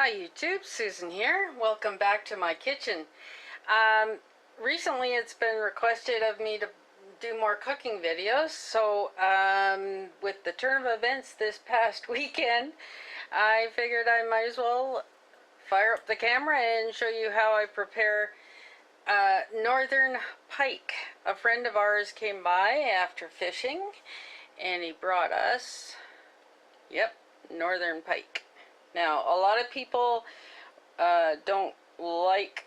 Hi YouTube, Susan here. Welcome back to my kitchen. Recently it's been requested of me to do more cooking videos, so with the turn of events this past weekend, I figured I might as well fire up the camera and show you how I prepare northern pike. A friend of ours came by after fishing and he brought us, northern pike. Now, a lot of people don't like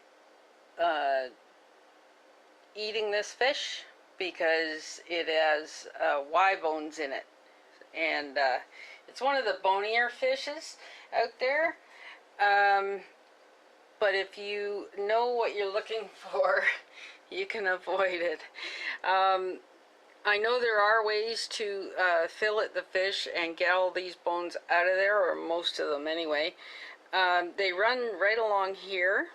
eating this fish because it has Y bones in it, and it's one of the bonier fishes out there. But if you know what you're looking for, you can avoid it. I know there are ways to fillet the fish and get all these bones out of there, or most of them anyway. They run right along here.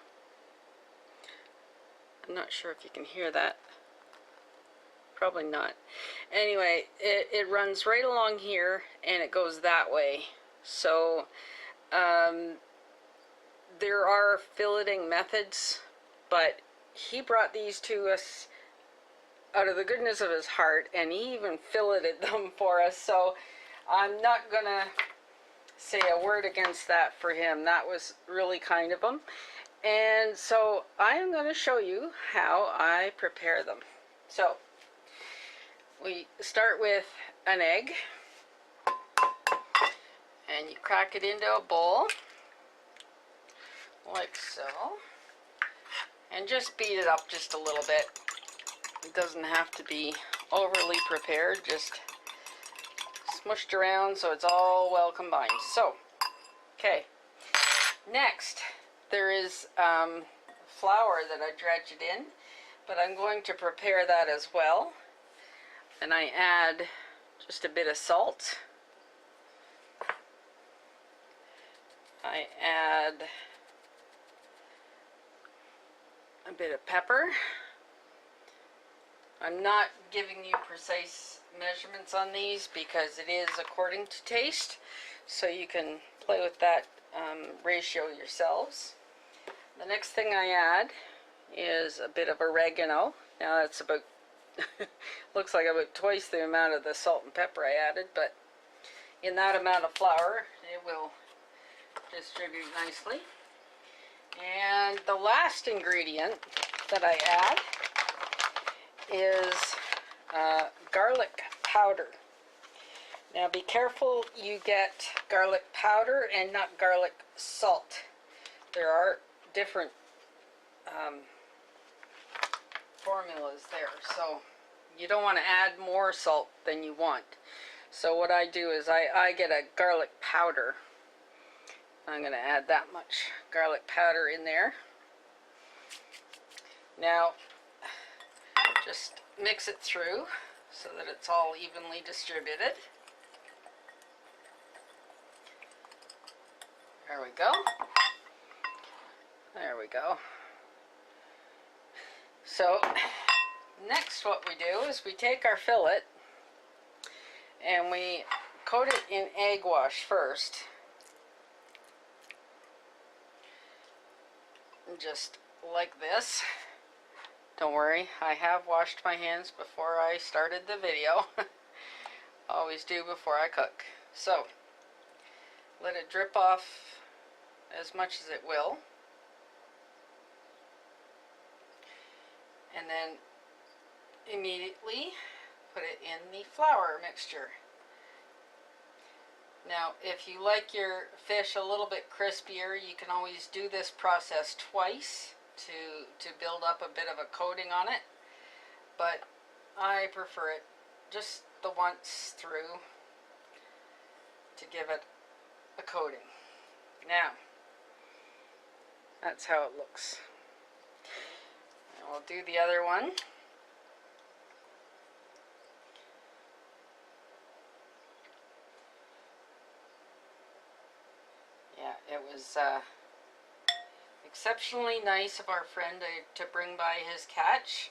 I'm not sure if you can hear that. Probably not. Anyway, it runs right along here and it goes that way. So there are filleting methods, but he brought these to us out of the goodness of his heart, and he even filleted them for us, so I'm not gonna say a word against that for him. That was really kind of him. And so I am going to show you how I prepare them. So we start with an egg, and you crack it into a bowl like so, and just beat it up just a little bit. It doesn't have to be overly prepared, just smushed around so it's all well combined. So, okay. Next, there is flour that I dredged it in, but I'm going to prepare that as well. And I add just a bit of salt. I add a bit of pepper. I'm not giving you precise measurements on these because it is according to taste, so you can play with that ratio yourselves. The next thing I add is a bit of oregano. Now that's about looks like about twice the amount of the salt and pepper I added, but in that amount of flour it will distribute nicely. And the last ingredient that I add is garlic powder. Now be careful you get garlic powder and not garlic salt. There are different formulas there, so you don't want to add more salt than you want. So what I do is I get a garlic powder. I'm going to add that much garlic powder in there. Now just mix it through so that it's all evenly distributed. There we go. There we go. So next what we do is we take our fillet and we coat it in egg wash first. Just like this. Don't worry, I have washed my hands before I started the video. Always do before I cook. So, let it drip off as much as it will. And then immediately put it in the flour mixture. Now, if you like your fish a little bit crispier, you can always do this process twice to build up a bit of a coating on it, but I prefer it just the once through to give it a coating. Now, that's how it looks. And we'll do the other one. Yeah, it was exceptionally nice of our friend to bring by his catch.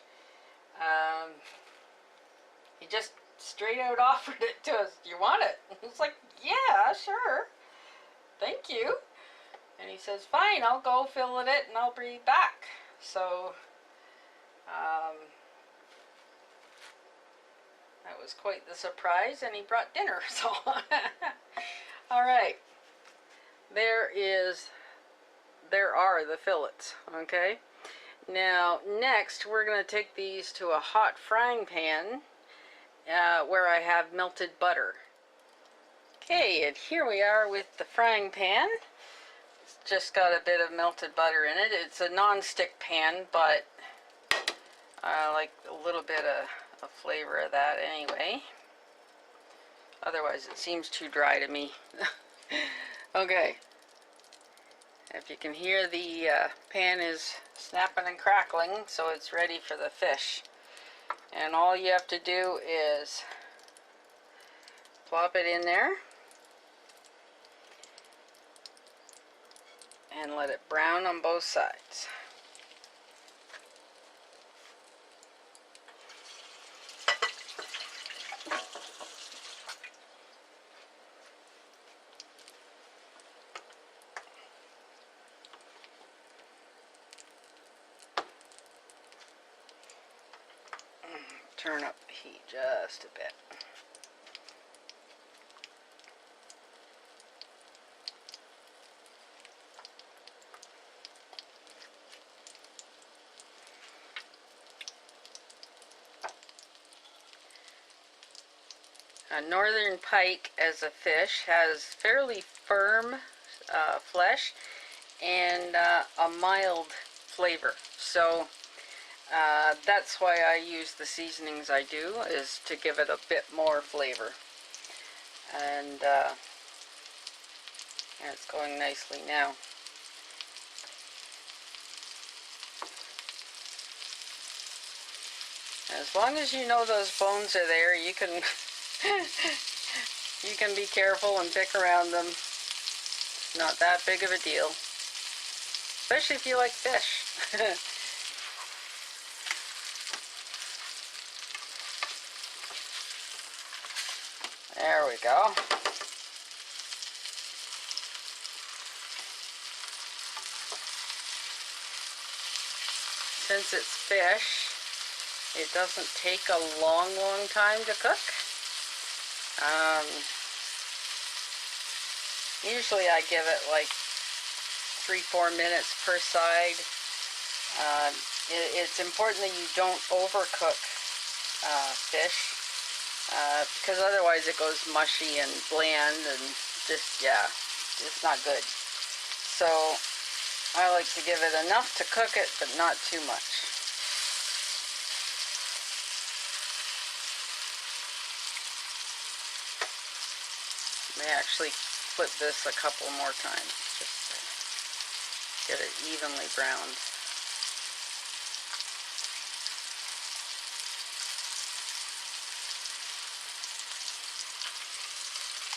He just straight out offered it to us. Do you want it? It's like, yeah, sure. Thank you. And he says, fine, I'll go fill it and I'll be back. So that was quite the surprise, and he brought dinner. So all right, there are the fillets. Okay, now next we're going to take these to a hot frying pan where I have melted butter. Okay, and here we are with the frying pan. It's just got a bit of melted butter in it. It's a non-stick pan, but I like a little bit of flavor of that anyway. Otherwise it seems too dry to me. Okay, if you can hear, the pan is snapping and crackling, so it's ready for the fish. And all you have to do is plop it in there and let it brown on both sides. Turn up the heat just a bit. A northern pike as a fish has fairly firm flesh and a mild flavor. So that's why I use the seasonings I do, is to give it a bit more flavor. And it's going nicely now. As long as you know those bones are there, you can you can be careful and pick around them. It's not that big of a deal, especially if you like fish. There we go. Since it's fish, it doesn't take a long time to cook. Usually I give it like 3-4 minutes per side. It's important that you don't overcook fish, because otherwise it goes mushy and bland and just, yeah, it's not good. So I like to give it enough to cook it, but not too much. May actually flip this a couple more times just to get it evenly browned.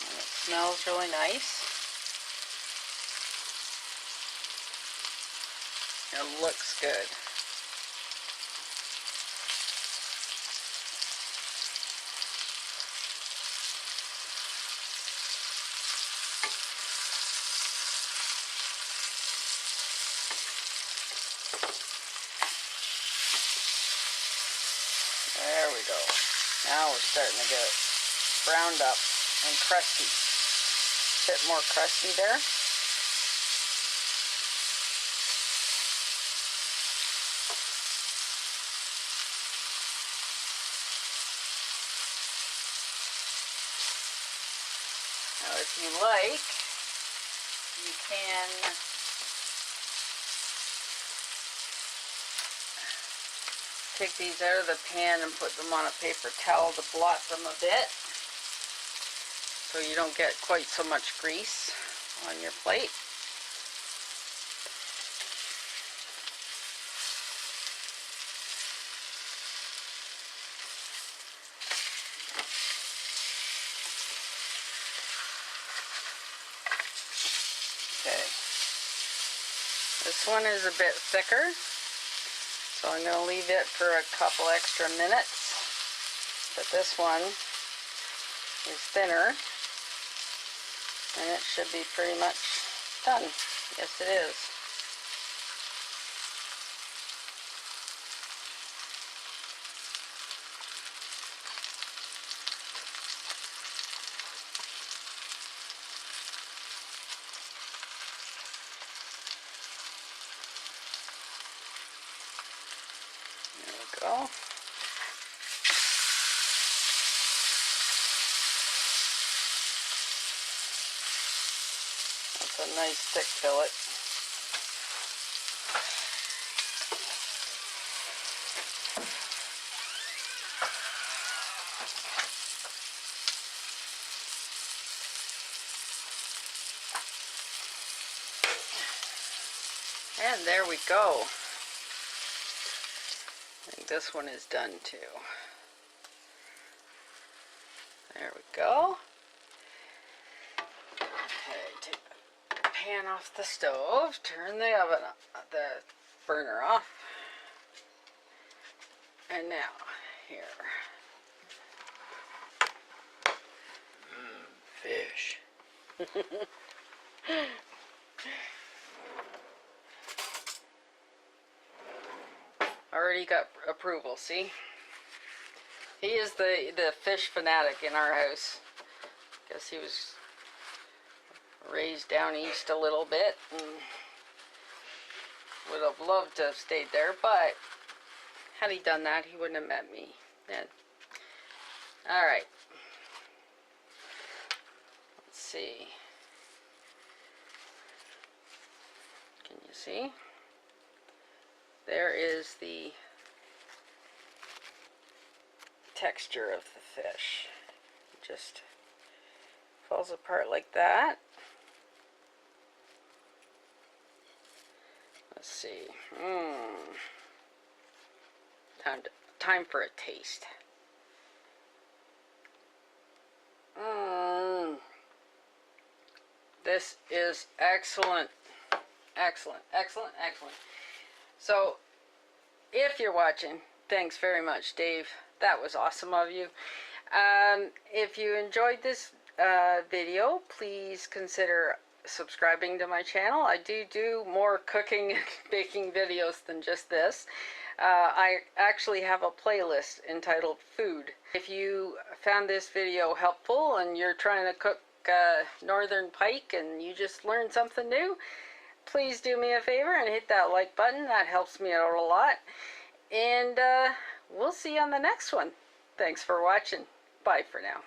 And it smells really nice. It looks good. There we go. Now we're starting to get it browned up and crusty. A bit more crusty there. Now if you like, you can take these out of the pan and put them on a paper towel to blot them a bit, so you don't get quite so much grease on your plate. Okay, this one is a bit thicker, so I'm going to leave it for a couple extra minutes. But this one is thinner, and it should be pretty much done. Yes, it is. There we go. That's a nice thick fillet. And there we go. I think this one is done too. There we go. Okay, take the pan off the stove, turn the the burner off. And now, here. Fish. Already got approval, see? He is the fish fanatic in our house. Guess he was raised down east a little bit and would have loved to have stayed there, but had he done that, he wouldn't have met me then. Alright. Let's see. Can you see? There is the texture of the fish. It just falls apart like that. Let's see. Time for a taste. This is excellent. Excellent, excellent, excellent. So, if you're watching, thanks very much, Dave. That was awesome of you. If you enjoyed this video, please consider subscribing to my channel. I do more cooking and baking videos than just this. I actually have a playlist entitled Food. If you found this video helpful and you're trying to cook northern pike and you just learned something new, please do me a favor and hit that like button. That helps me out a lot. And we'll see you on the next one. Thanks for watching. Bye for now.